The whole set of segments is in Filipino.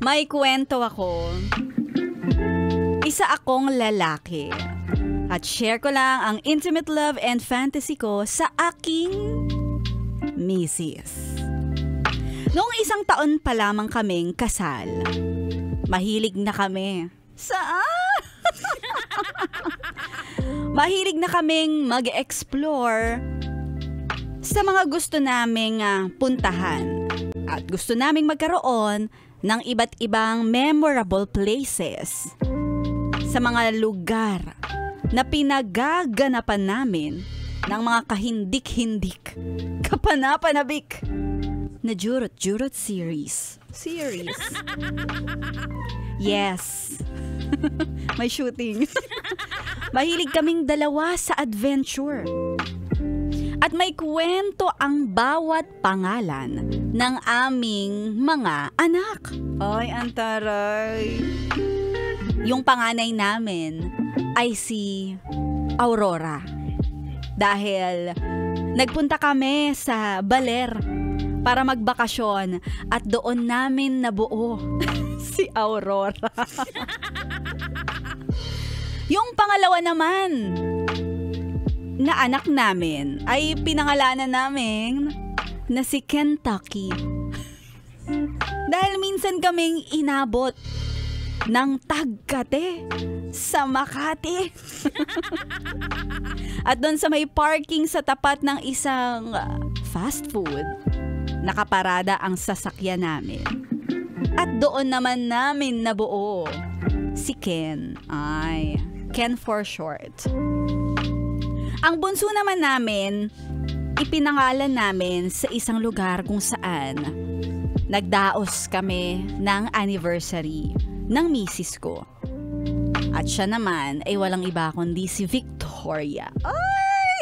May kwento ako. Isa akong lalaki. At share ko lang ang intimate love and fantasy ko sa aking misis. Noong 1 taon pa lamang kaming kasal, mahilig na kami. Saan? Mahilig na kaming mag-explore sa mga gusto naming puntahan. At gusto naming magkaroon ng iba't ibang memorable places sa mga lugar na pinagaganapan namin ng mga kahindik-hindik, kapanapanabik na Jurot-Jurot series. Yes. May shooting. Mahilig kaming dalawa sa adventure. At may kwento ang bawat pangalan ng aming mga anak. Ay, antaray. Yung panganay namin ay si Aurora. Dahil nagpunta kami sa Baler para magbakasyon at doon namin nabuo si Aurora. Yung pangalawa naman na anak namin ay pinangalanan namin na si Kentucky. Dahil minsan kaming inabot ng Tagkate sa Makati. At doon sa may parking sa tapat ng isang fast food, nakaparada ang sasakyan namin. At doon naman namin nabuo si Ken. Ay, Ken for short. Ang bunso naman namin, ipinangalan namin sa isang lugar kung saan nagdaos kami ng anniversary ng misis ko. At siya naman ay walang iba kundi si Victoria. Ay!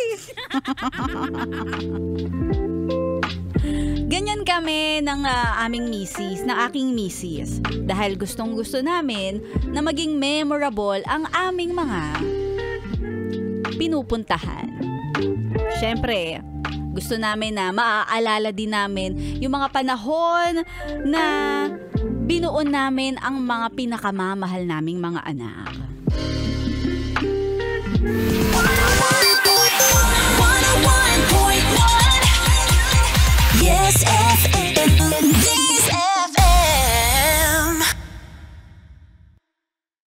Ganyan kami ng aming misis, ng aking misis. Dahil gustong-gusto namin na maging memorable ang aming mga pinupuntahan. Siyempre, gusto namin na maaalala din namin yung mga panahon na binuon namin ang mga pinakamamahal naming mga anak. Yes, FM.